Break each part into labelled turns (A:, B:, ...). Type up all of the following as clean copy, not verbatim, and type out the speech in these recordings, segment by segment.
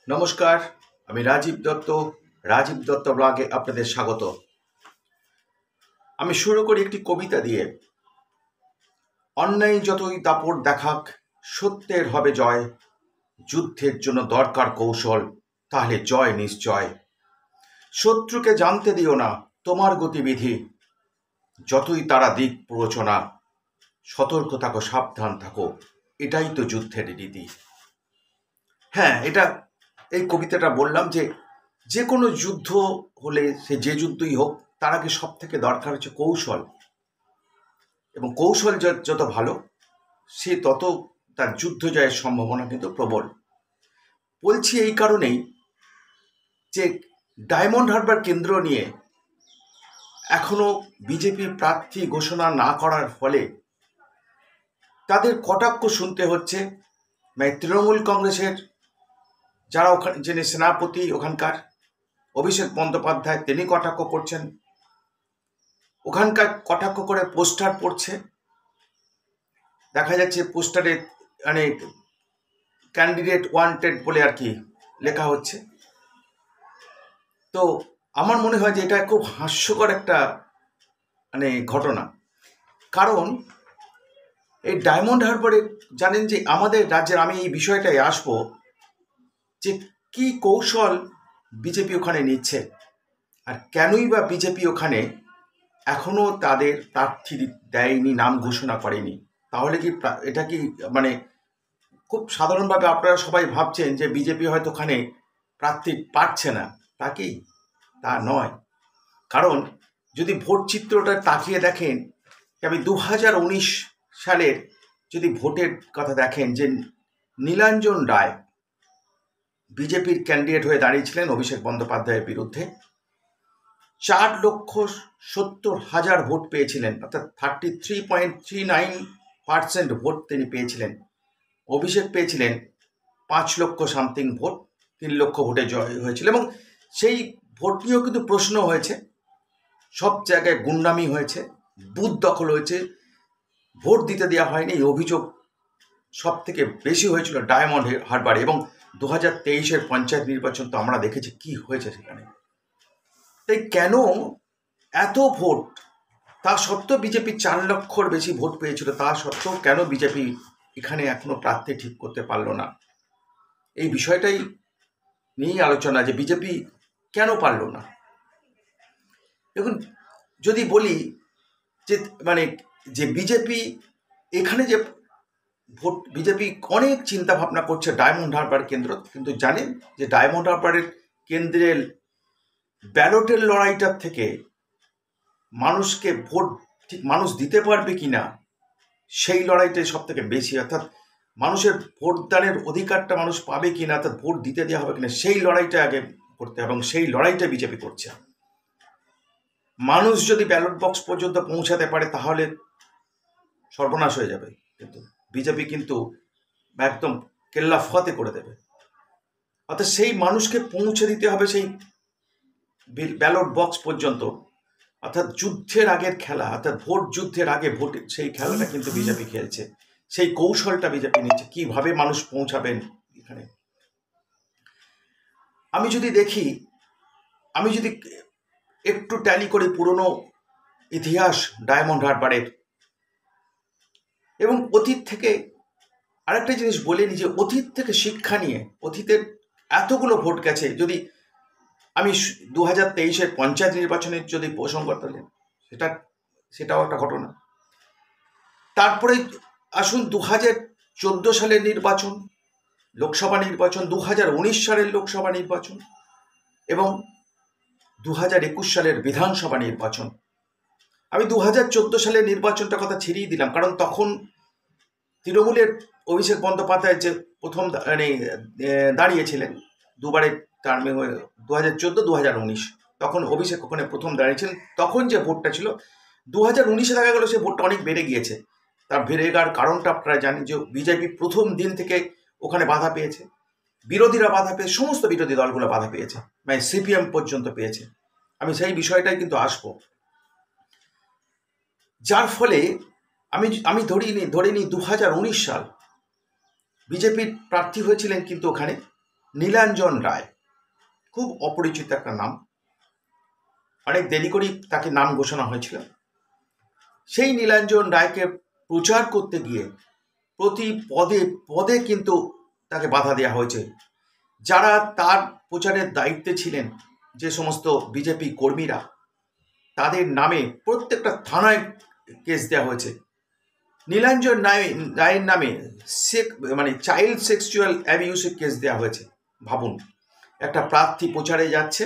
A: নমস্কার, আমি রাজীব দত্ত। রাজীব দত্ত ব্লগে আপনাদের স্বাগত। আমি শুরু করি একটি কবিতা দিয়ে। অন্যায় যতই দাপট দেখাক, সত্যের হবে জয়। যুদ্ধের জন্য দরকার কৌশল, তাহলে জয় নিশ্চয়। শত্রুকে জানতে দিও না তোমার গতিবিধি, যতই তারা দিক প্ররোচনা। সতর্ক থাকো, সাবধান থাকো, এটাই তো যুদ্ধের রীতি। হ্যাঁ, এই কবিতাটা বললাম যে কোনো যুদ্ধ হলে, সে যে যুদ্ধই হোক, তার আগে সব থেকে দরকার হচ্ছে কৌশল। এবং কৌশল যত ভালো, সে তত তার যুদ্ধ জয়ের সম্ভাবনা কিন্তু প্রবল। বলছি এই কারণেই যে ডায়মন্ড হারবার কেন্দ্র নিয়ে এখনো বিজেপি প্রার্থী ঘোষণা না করার ফলে তাদের কটাক্ষ শুনতে হচ্ছে। তৃণমূল কংগ্রেসের যারা যিনি সেনাপতি ওখানকার অভিষেক বন্দ্যোপাধ্যায়, তিনি কটাক্ষ করছেন। ওখানকার কটাক্ষ করে পোস্টার পড়ছে, দেখা যাচ্ছে পোস্টারে অনেক ক্যান্ডিডেট ওয়ান্টেড বলে আর কি লেখা হচ্ছে। তো আমার মনে হয় যে এটা খুব হাস্যকর একটা ঘটনা। কারণ এই ডায়মন্ড হারবারে জানেন যে আমাদের রাজ্যের, আমি এই বিষয়টায় আসবো, যে কি কৌশল বিজেপি ওখানে নিচ্ছে আর কেনই বা বিজেপি ওখানে এখনো তাদের প্রার্থী দেয়নি, নাম ঘোষণা করেনি। তাহলে কি এটা কি খুব সাধারণভাবে আপনারা সবাই ভাবছেন যে বিজেপি হয়তো ওখানে প্রার্থী পাচ্ছে না, তা কি? তা নয়। কারণ যদি ভোট চিত্রটা তাকিয়ে দেখেন, আমি 2019 সালের যদি ভোটের কথা দেখেন, যে নীলাঞ্জন রায় বিজেপির ক্যান্ডিডেট হয়ে দাঁড়িয়েছিলেন অভিষেক বন্দ্যোপাধ্যায়ের বিরুদ্ধে, 4,70,000 ভোট পেয়েছিলেন, অর্থাৎ 33.39% ভোট তিনি পেয়েছিলেন। অভিষেক পেয়েছিলেন 5 লক্ষ সামথিং ভোট, 3 লক্ষ ভোটে জয় হয়েছিল। এবং সেই ভোট নিয়েও কিন্তু প্রশ্ন হয়েছে, সব জায়গায় গুন্ডামি হয়েছে, বুথ দখল হয়েছে, ভোট দিতে দেওয়া হয়নি, এই অভিযোগ সব থেকে বেশি হয়েছিল ডায়মন্ড হারবারে। এবং 2023-এর পঞ্চায়েত নির্বাচন তো আমরা দেখেছি কি হয়েছে সেখানে। তাই কেন এত ভোট, তা সত্ত্বেও বিজেপি 4 লক্ষর বেশি ভোট পেয়েছিল, তা সত্ত্বেও কেন বিজেপি এখানে এখনো প্রার্থী ঠিক করতে পারল না? এই বিষয়টাই নিয়েই আলোচনা, যে বিজেপি কেন পারল না। দেখুন, যদি বলি যে বিজেপি এখানে যে ভোট, বিজেপি অনেক চিন্তা ভাবনা করছে ডায়মন্ড হারবার কেন্দ্র, কিন্তু জানেন যে ডায়মন্ড হারবারের কেন্দ্রের ব্যালটের লড়াইটার থেকে মানুষকে ভোট ঠিক মানুষ দিতে পারবে কিনা, সেই লড়াইটাই সব থেকে বেশি। অর্থাৎ মানুষের ভোটদানের অধিকারটা মানুষ পাবে কিনা, অর্থাৎ ভোট দিতে দেওয়া হবে কিনা, সেই লড়াইটা আগে করতে হবে। এবং সেই লড়াইটা বিজেপি করছে। মানুষ যদি ব্যালট বক্স পর্যন্ত পৌঁছাতে পারে তাহলে সর্বনাশ হয়ে যাবে, কিন্তু বিজেপি কিন্তু একদম কেল্লা ফতে করে দেবে। অর্থাৎ সেই মানুষকে পৌঁছে দিতে হবে সেই ব্যালট বক্স পর্যন্ত। অর্থাৎ যুদ্ধের আগের খেলা, অর্থাৎ ভোট যুদ্ধের আগে ভোট, সেই খেলাটা কিন্তু বিজেপি খেলছে। সেই কৌশলটা বিজেপি নিচ্ছে, কিভাবে মানুষ পৌঁছাবেন এখানে। আমি যদি একটু ট্যালি করি পুরনো ইতিহাস ডায়মন্ড হারবারের, এবং অতীত থেকে আরেকটা জিনিস বলে নি, যে অতীত থেকে শিক্ষা নিয়ে, অতীতের এতগুলো ভোট গেছে, যদি আমি 2023-এর পঞ্চায়েত নির্বাচনের যদি প্রসঙ্গ তোলেন, সেটাও একটা ঘটনা। তারপরে আসুন 2014 সালের নির্বাচন, লোকসভা নির্বাচন, 2019 সালের লোকসভা নির্বাচন এবং 2021 সালের বিধানসভা নির্বাচন। আমি 2014 সালের নির্বাচনটার কথা ছেড়েই দিলাম, কারণ তখন তৃণমূলের অভিষেক বন্দ্যোপাধ্যায় যে প্রথম দাঁড়িয়েছিলেন দুবারের টার্মে, 2014, 2019, তখন অভিষেক ওখানে প্রথম দাঁড়িয়েছিলেন। তখন যে ভোটটা ছিল, 2019-এ দেখা গেল সে ভোটটা অনেক বেড়ে গিয়েছে। তার বেড়ে যাওয়ার কারণটা আপনারা জানেন, যে বিজেপি প্রথম দিন থেকে ওখানে বাধা পেয়েছে, বিরোধীরা বাধা পেয়েছে, সমস্ত বিরোধী দলগুলো বাধা পেয়েছে, সিপিএম পর্যন্ত পেয়েছে। আমি সেই বিষয়টাই কিন্তু আসবো, যার ফলে আমি ধরে নিই 2019 সাল বিজেপির প্রার্থী হয়েছিলেন কিন্তু ওখানে নীলাঞ্জন রায়, খুব অপরিচিত একটা নাম, অনেক দেরি করেই তাকে নাম ঘোষণা হয়েছিল। সেই নীলাঞ্জন রায়কে প্রচার করতে গিয়ে প্রতি পদে পদে কিন্তু তাকে বাধা দেওয়া হয়েছে। যারা তার প্রচারের দায়িত্বে ছিলেন, যে সমস্ত বিজেপি কর্মীরা, তাদের নামে প্রত্যেকটা থানায় কেস দেওয়া হয়েছে। নীলাঞ্জন রায়ের নামে চাইল্ড সেক্সুয়াল অ্যাবিউসের কেস দেওয়া হয়েছে। ভাবুন, একটা প্রার্থী প্রচারে যাচ্ছে,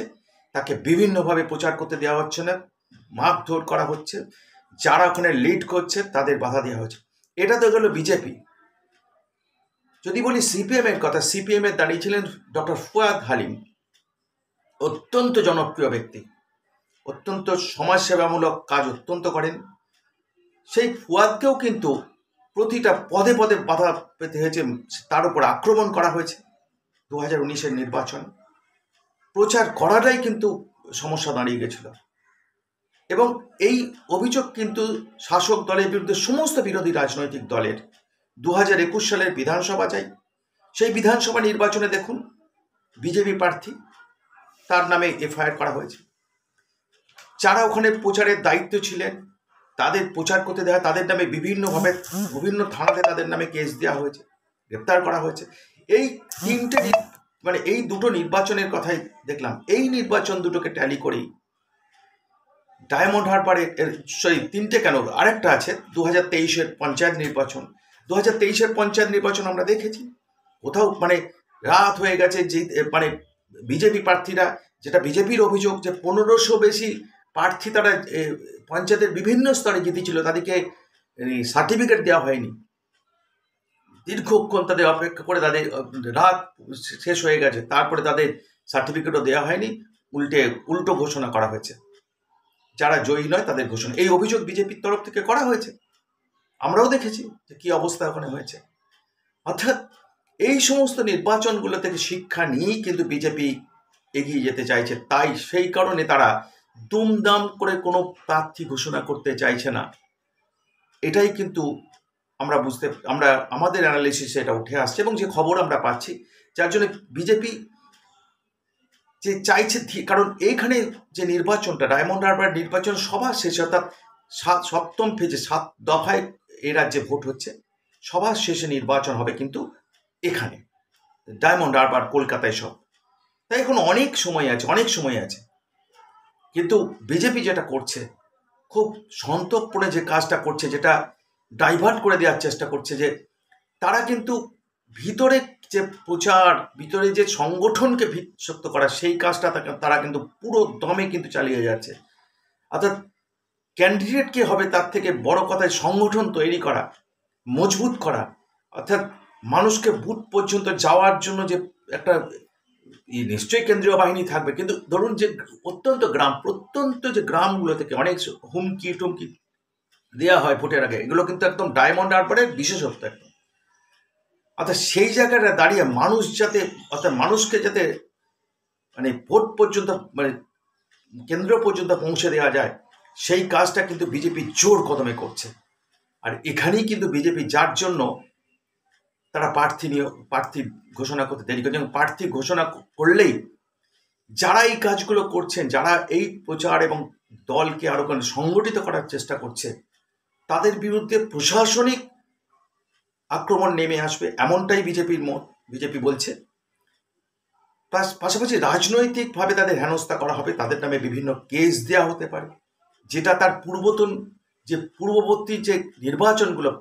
A: তাকে বিভিন্নভাবে প্রচার করতে দেওয়া হচ্ছে না, মারধর করা হচ্ছে, যারা ওখানে লিড করছে তাদের বাধা দেওয়া হচ্ছে। এটা তো গেল বিজেপি। যদি বলি সিপিএম এর কথা, সিপিএম এর দাঁড়িয়েছিলেন ডক্টর ফুয়াদ হালিম, অত্যন্ত জনপ্রিয় ব্যক্তি, অত্যন্ত সমাজসেবামূলক কাজ অত্যন্ত করেন। সেই ফুয়াদকেও কিন্তু প্রতিটা পদে পদে বাধা পেতে হয়েছে, তার উপর আক্রমণ করা হয়েছে। 2019-এর নির্বাচন প্রচার করাটাই কিন্তু সমস্যা দাঁড়িয়ে গেছিল। এবং এই অভিযোগ কিন্তু শাসক দলের বিরুদ্ধে সমস্ত বিরোধী রাজনৈতিক দলের। 2021 সালের বিধানসভা চাই, সেই বিধানসভা নির্বাচনে দেখুন বিজেপি প্রার্থী, তার নামে এফআইআর করা হয়েছে। যারা ওখানে প্রচারের দায়িত্ব ছিলেন, তাদের প্রচার করতে দেওয়া, তাদের নামে বিভিন্নভাবে বিভিন্ন থানাতে তাদের নামে কেস দেওয়া হয়েছে, গ্রেপ্তার করা হয়েছে। এই তিনটে এই দুটো নির্বাচনের কথাই দেখলাম। এই নির্বাচন দুটোকে ট্যালি করেই ডায়মন্ড হারবারের তিনটে কেন, আরেকটা আছে 2023-এর পঞ্চায়েত নির্বাচন। 2023-এর পঞ্চায়েত নির্বাচন আমরা দেখেছি, কোথাও রাত হয়ে গেছে। যে বিজেপি প্রার্থীরা, যেটা বিজেপির অভিযোগ, যে 1500 বেশি প্রার্থী তারা পঞ্চায়েতের বিভিন্ন স্তরে জিতেছিল, তাদেরকে সার্টিফিকেট দেওয়া হয়নি। দীর্ঘক্ষণ তাদের অপেক্ষা করে তাদের রাত শেষ হয়ে গেছে, তারপরে তাদের সার্টিফিকেটও দেওয়া হয়নি, উল্টো ঘোষণা করা হয়েছে। যারা জয়ী নয় তাদের ঘোষণা, এই অভিযোগ বিজেপির তরফ থেকে করা হয়েছে। আমরাও দেখেছি যে কি অবস্থা ওখানে হয়েছে। অর্থাৎ এই সমস্ত নির্বাচনগুলো থেকে শিক্ষা নিয়েই কিন্তু বিজেপি এগিয়ে যেতে চাইছে। তাই সেই কারণে তারা দুমদাম করে কোনো প্রার্থী ঘোষণা করতে চাইছে না। এটাই কিন্তু আমাদের অ্যানালিসিসে এটা উঠে আসছে, এবং যে খবর আমরা পাচ্ছি, যার জন্য বিজেপি যে চাইছে, কারণ এইখানে যে নির্বাচনটা, ডায়মন্ড হারবার নির্বাচন সভা শেষে, অর্থাৎ সপ্তম ফেজে 7 দফায় এই রাজ্যে ভোট হচ্ছে, সভা শেষে নির্বাচন হবে কিন্তু এখানে ডায়মন্ড হারবার, কলকাতায় সব। তাই এখন অনেক সময় আছে। কিন্তু বিজেপি যেটা করছে, খুব সন্তর্পণে যে কাজটা করছে, যেটা ডাইভার্ট করে দেওয়ার চেষ্টা করছে, যে তারা কিন্তু ভিতরে যে প্রচার, ভিতরে যে সংগঠনকে ভিত্তিশক্ত করা, সেই কাজটা তারা কিন্তু পুরো দমে কিন্তু চালিয়ে যাচ্ছে। অর্থাৎ ক্যান্ডিডেট কে হবে তার থেকে বড় কথায় সংগঠন তৈরি করা, মজবুত করা, অর্থাৎ মানুষকে বুথ পর্যন্ত যাওয়ার জন্য যে একটা নিশ্চয়ই কেন্দ্রীয় বাহিনী থাকবে, কিন্তু ধরুন যে প্রত্যন্ত যে গ্রামগুলো থেকে অনেক হুমকি টুমকি দেওয়া হয় ভোটের আগে, এগুলো কিন্তু একদম ডায়মন্ড হারবারের বিশেষত্ব একদম। অর্থাৎ সেই জায়গাটা দাঁড়িয়ে মানুষকে যাতে ভোট পর্যন্ত, কেন্দ্র পর্যন্ত পৌঁছে দেওয়া যায়, সেই কাজটা কিন্তু বিজেপি জোর কদমে করছে। আর এখানেই কিন্তু বিজেপি, যার জন্য তারা প্রার্থী ঘোষণা করতে দেরি করছে। প্রার্থী ঘোষণা করলেই যারা এই কাজগুলো করছেন, যারা এই প্রচার এবং দলকে আরো সংগঠিত করার চেষ্টা করছে, তাদের বিরুদ্ধে প্রশাসনিক আক্রমণ নেমে আসবে, এমনটাই বিজেপির মত। বিজেপি বলছে পাশাপাশি রাজনৈতিকভাবে তাদের হেনস্থা করা হবে, তাদের নামে বিভিন্ন কেস দেওয়া হতে পারে, যেটা তার পূর্ববর্তী যে নির্বাচনগুলো,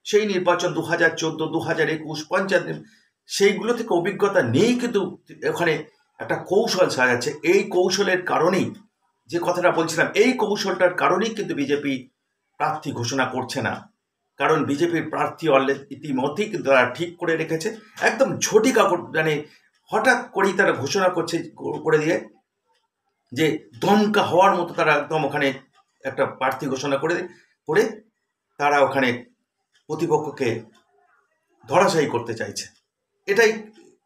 A: সেই নির্বাচন 2014, 2021 পঞ্চায়েত, সেইগুলো থেকে অভিজ্ঞতা নেই, কিন্তু ওখানে একটা কৌশল সাজাচ্ছে। এই কৌশলের কারণেই, যে কথাটা বলছিলাম, এই কৌশলটার কারণেই কিন্তু বিজেপি প্রার্থী ঘোষণা করছে না। কারণ বিজেপির প্রার্থী ইতিমধ্যেই কিন্তু তারা ঠিক করে রেখেছে, একদম ঝটিকা হঠাৎ করেই তারা ঘোষণা করে দিয়ে, যে দমকা হওয়ার মতো তারা একদম ওখানে একটা প্রার্থী ঘোষণা করে তারা ওখানে প্রতিপক্ষকে ধরাশায়ী করতে চাইছে।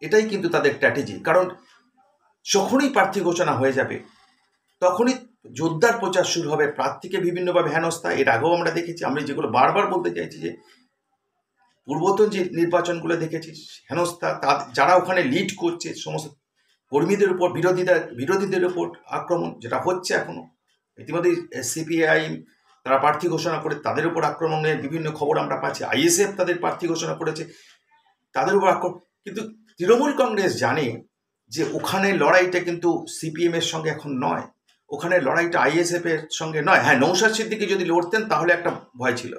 A: এটাই কিন্তু তাদের স্ট্র্যাটেজি। কারণ যখনই প্রার্থী ঘোষণা হয়ে যাবে, তখনই জোরদার প্রচার শুরু হবে, প্রার্থীকে বিভিন্নভাবে হেনস্থা। এর আগেও আমরা দেখেছি। আমি যেগুলো বারবার বলতে চাইছি, যে পূর্বতন যে নির্বাচনগুলো দেখেছি হেনস্থা, যারা ওখানে লিড করছে সমস্ত কর্মীদের উপর, বিরোধীদের উপর আক্রমণ, যেটা হচ্ছে এখনো। ইতিমধ্যে সিপিআই তারা প্রার্থী ঘোষণা করে, তাদের উপর আক্রমণের বিভিন্ন খবর আমরা পাচ্ছি। আইএসএফ তাদের প্রার্থী ঘোষণা করেছে, তাদের উপর আক্রমণ। কিন্তু তৃণমূল কংগ্রেস জানে যে ওখানে লড়াইটা কিন্তু সিপিএম এর সঙ্গে এখন নয়, ওখানে লড়াইটা আইএসএফ এর সঙ্গে নয়। হ্যাঁ, নৌশাদ সিদ্দিকী যদি লড়তেন তাহলে একটা ভয় ছিল,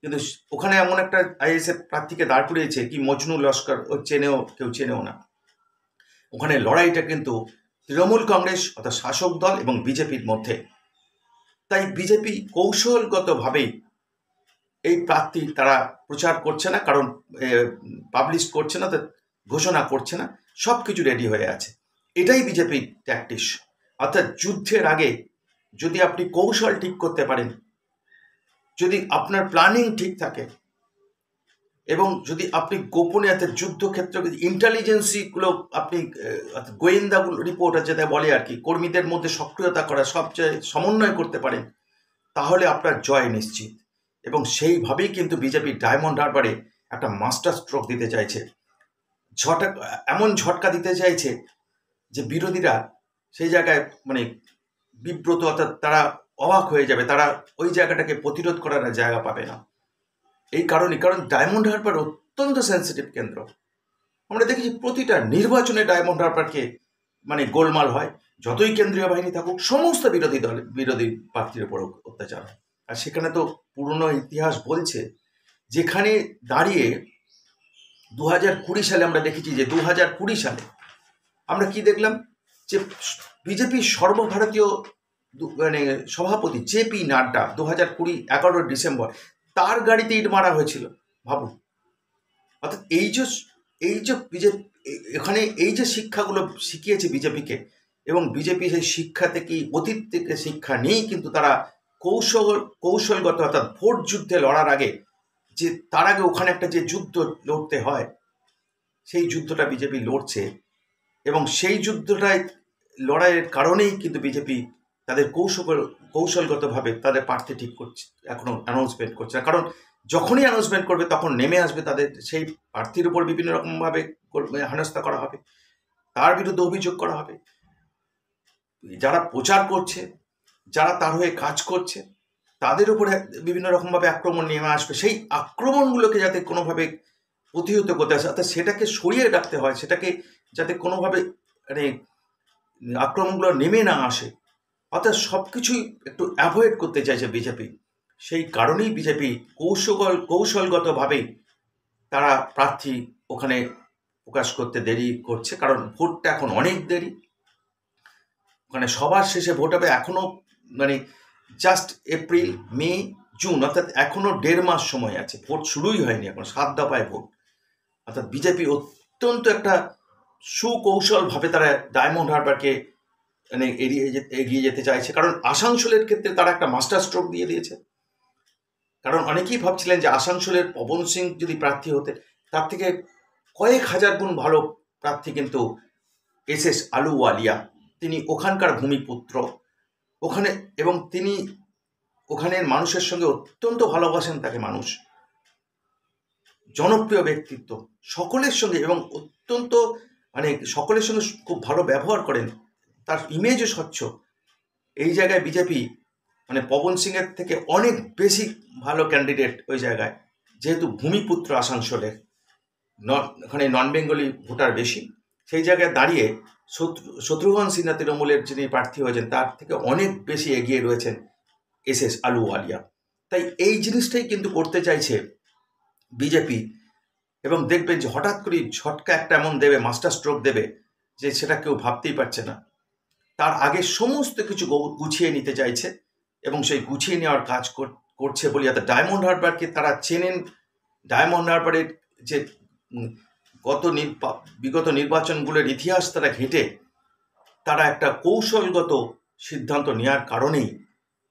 A: কিন্তু ওখানে এমন একটা আইএসএফ প্রার্থীকে দাঁড় করিয়েছে কি মজনু লস্কর, ও কেউ চেনেও না। ওখানে লড়াইটা কিন্তু তৃণমূল কংগ্রেস অর্থাৎ শাসক দল এবং বিজেপির মধ্যে। তাই বিজেপি কৌশলগতভাবেই এই প্রার্থী তারা প্রচার করছে না, কারণ পাবলিশ করছে না, ঘোষণা করছে না, সব কিছু রেডি হয়ে আছে। এটাই বিজেপির ট্যাকটিস। অর্থাৎ যুদ্ধের আগে যদি আপনি কৌশল ঠিক করতে পারেন, যদি আপনার প্ল্যানিং ঠিক থাকে, এবং যদি আপনি গোপনে অর্থাৎ যুদ্ধক্ষেত্রে ইন্টেলিজেন্সিগুলো আপনি গোয়েন্দাগুলো রিপোর্ট যেটা বলে আর কি, কর্মীদের মধ্যে সক্রিয়তা করা, সবচেয়ে সমন্বয় করতে পারেন, তাহলে আপনার জয় নিশ্চিত। এবং সেইভাবেই কিন্তু বিজেপি ডায়মন্ড হারবারে একটা মাস্টার স্ট্রোক দিতে চাইছে, এমন ঝটকা দিতে চাইছে যে বিরোধীরা সেই জায়গায় মানে বিব্রত, অর্থাৎ তারা অবাক হয়ে যাবে, তারা ওই জায়গাটাকে প্রতিরোধ করার জায়গা পাবে না। এই কারণ ডায়মন্ড হারবার অত্যন্ত সেন্সিটিভ কেন্দ্র। আমরা দেখেছি প্রতিটা নির্বাচনে ডায়মন্ড হারবারকে মানে গোলমাল হয়, যতই কেন্দ্রীয় বাহিনী থাকুক, সমস্ত বিরোধী প্রার্থীর উপর অত্যাচার হয়। আর সেখানে তো পুরনো ইতিহাস বলছে, যেখানে দাঁড়িয়ে 2020 সালে আমরা দেখেছি যে 2020 সালে আমরা কি দেখলাম, যে বিজেপির সর্বভারতীয় মানে সভাপতি জেপি নাড্ডা 2020 11 ডিসেম্বর তার গাড়িতে ইট মারা হয়েছিল, ভাবুন। অর্থাৎ এই যে বিজেপি এখানে এই যে শিক্ষাগুলো শিখিয়েছে বিজেপিকে, এবং বিজেপি সেই শিক্ষা থেকে, অতীত থেকে শিক্ষা নিয়েই কিন্তু তারা কৌশলগত অর্থাৎ ভোট যুদ্ধে লড়ার আগে যে তার আগে ওখানে একটা যে যুদ্ধ লড়তে হয়, সেই যুদ্ধটা বিজেপি লড়ছে। এবং সেই যুদ্ধটায় লড়াইয়ের কারণেই কিন্তু বিজেপি তাদের কৌশলগতভাবে তাদের প্রার্থী ঠিক করছে, এখনো অ্যানাউন্সমেন্ট করছে না। কারণ যখনই অ্যানাউন্সমেন্ট করবে তখন নেমে আসবে তাদের সেই প্রার্থীর উপর বিভিন্ন রকমভাবে হেনস্থা করা হবে, তার বিরুদ্ধে অভিযোগ করা হবে। যারা প্রচার করছে, যারা তার হয়ে কাজ করছে, তাদের উপরে বিভিন্ন রকমভাবে আক্রমণ নেমে আসবে। সেই আক্রমণগুলোকে যাতে কোনোভাবে প্রতিহত করতে আসে, অর্থাৎ সেটাকে সরিয়ে রাখতে হয়, সেটাকে যাতে কোনোভাবে মানে আক্রমণগুলো নেমে না আসে, অর্থাৎ সব কিছুই একটু অ্যাভয়েড করতে চাইছে বিজেপি। সেই কারণেই বিজেপি কৌশলগতভাবেই তারা প্রার্থী ওখানে প্রকাশ করতে দেরি করছে, কারণ ভোটটা এখন অনেক দেরি। ওখানে সবার শেষে ভোট হবে, এখনও মানে জাস্ট এপ্রিল, মে, জুন, অর্থাৎ এখনও 1.5 মাস সময় আছে, ভোট শুরুই হয়নি, এখন 7 দফায় ভোট। অর্থাৎ বিজেপি অত্যন্ত একটা সুকৌশলভাবে তারা ডায়মন্ড হারবারকে মানে এগিয়ে যেতে চাইছে। কারণ আসানসোলের ক্ষেত্রে তারা একটা মাস্টার স্ট্রোক দিয়ে দিয়েছে। কারণ অনেকেই ভাবছিলেন যে আসানসোলের পবন সিং যদি প্রার্থী হতেন, তার থেকে কয়েক হাজার গুণ ভালো প্রার্থী কিন্তু এস আলুওয়ালিয়া। তিনি ওখানকার ভূমিপুত্র, ওখানে, এবং তিনি ওখানের মানুষের সঙ্গে অত্যন্ত ভালোবাসেন তাকে, মানুষ জনপ্রিয় ব্যক্তিত্ব সকলের সঙ্গে, এবং অত্যন্ত মানে সকলের সঙ্গে খুব ভালো ব্যবহার করেন, তার ইমেজও স্বচ্ছ। এই জায়গায় বিজেপি মানে পবন সিংয়ের থেকে অনেক বেশি ভালো ক্যান্ডিডেট ওই জায়গায়, যেহেতু ভূমিপুত্র আসানসোলের, ওখানে নন বেঙ্গলি ভোটার বেশি। সেই জায়গায় দাঁড়িয়ে শত্রুঘ্ন সিনহা তৃণমূলের যিনি প্রার্থী হয়েছেন তার থেকে অনেক বেশি এগিয়ে রয়েছেন এস আলুওয়ালিয়া। তাই এই জিনিসটাই কিন্তু করতে চাইছে বিজেপি, এবং দেখবেন যে হঠাৎ করে ঝটকা একটা এমন দেবে, মাস্টার স্ট্রোক দেবে, যে সেটা কেউ ভাবতেই পারছে না। তার আগে সমস্ত কিছু গুছিয়ে নিতে চাইছে, এবং সেই গুছিয়ে নেওয়ার কাজ করছে বলে ডায়মন্ড হারবারকে তারা চেনেন। ডায়মন্ড হারবারের যে বিগত নির্বাচনগুলোর ইতিহাস তারা ঘেঁটে তারা একটা কৌশলগত সিদ্ধান্ত নেওয়ার কারণেই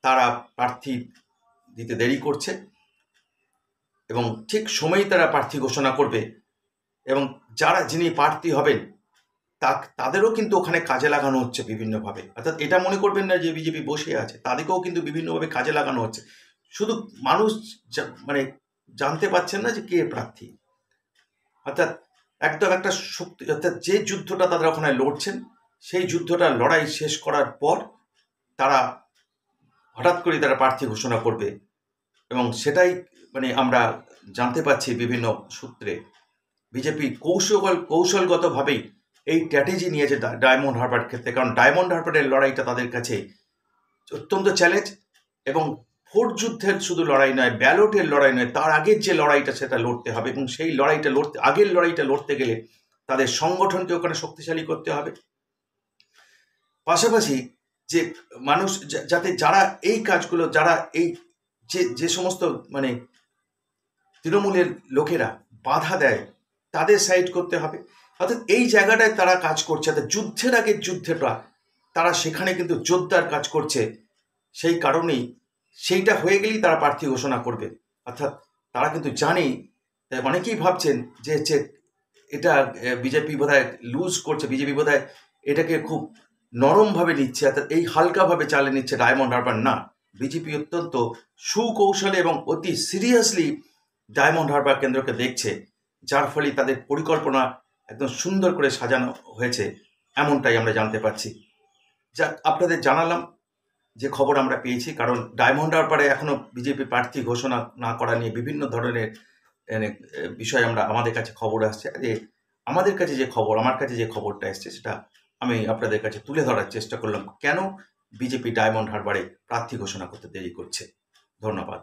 A: তারা প্রার্থী দিতে দেরি করছে, এবং ঠিক সময়েই তারা প্রার্থী ঘোষণা করবে। এবং যিনি প্রার্থী হবেন তাদেরও কিন্তু ওখানে কাজে লাগানো হচ্ছে বিভিন্নভাবে। অর্থাৎ এটা মনে করবেন না যে বিজেপি বসে আছে, তাদেরকেও কিন্তু বিভিন্নভাবে কাজে লাগানো হচ্ছে। শুধু মানুষ মানে জানতে পারছেন না যে কে প্রার্থী। অর্থাৎ একদম একটা শক্তি, অর্থাৎ যে যুদ্ধটা তারা ওখানে লড়ছেন সেই যুদ্ধটা লড়াই শেষ করার পর তারা হঠাৎ করে তারা প্রার্থী ঘোষণা করবে, এবং সেটাই মানে আমরা জানতে পাচ্ছি বিভিন্ন সূত্রে। বিজেপি কৌশলগতভাবেই এই স্ট্র্যাটেজি নিয়েছে ডায়মন্ড হারবার ক্ষেত্রে, কারণ ডায়মন্ড হারবারের লড়াইটা তাদের কাছে অত্যন্ত চ্যালেঞ্জ, এবং ভোট যুদ্ধের শুধু লড়াই নয়, ব্যালটের লড়াই নয়, তার আগের যে লড়াইটা সেটা লড়তে হবে, এবং সেই আগের লড়াইটা লড়তে গেলে তাদের সংগঠনকে ওখানে শক্তিশালী করতে হবে। পাশাপাশি যে মানুষ যাতে যারা এই কাজগুলো, যারা এই যে সমস্ত মানে তৃণমূলের লোকেরা বাধা দেয় তাদের সাইড করতে হবে। অর্থাৎ এই জায়গাটায় তারা কাজ করছে, অর্থাৎ যুদ্ধের আগের যুদ্ধটা তারা সেখানে কিন্তু যোদ্ধার কাজ করছে। সেই কারণেই সেইটা হয়ে গেলেই তারা প্রার্থী ঘোষণা করবে। অর্থাৎ তারা কিন্তু জানেই, অনেকেই ভাবছেন যে এটা বিজেপি বোধহয় লুজ করছে, বিজেপি বোধহয় এটাকে খুব নরমভাবে নিচ্ছে, অর্থাৎ এই হালকাভাবে চালিয়ে নিচ্ছে ডায়মন্ড হারবার। না, বিজেপি অত্যন্ত সুকৌশলে এবং অতি সিরিয়াসলি ডায়মন্ড হারবার কেন্দ্রকে দেখছে, যার ফলে তাদের পরিকল্পনা একদম সুন্দর করে সাজানো হয়েছে, এমনটাই আমরা জানতে পারছি। যা আপনাদের জানালাম যে খবর আমরা পেয়েছি, কারণ ডায়মন্ড হারবারে এখনো বিজেপি প্রার্থী ঘোষণা না করা নিয়ে বিভিন্ন ধরনের বিষয় আমাদের কাছে খবর আসছে। যে আমাদের কাছে যে খবর, আমার কাছে যে খবরটা এসছে সেটা আমি আপনাদের কাছে তুলে ধরার চেষ্টা করলাম, কেন বিজেপি ডায়মন্ড হারবারে প্রার্থী ঘোষণা করতে দেরি করছে। ধন্যবাদ।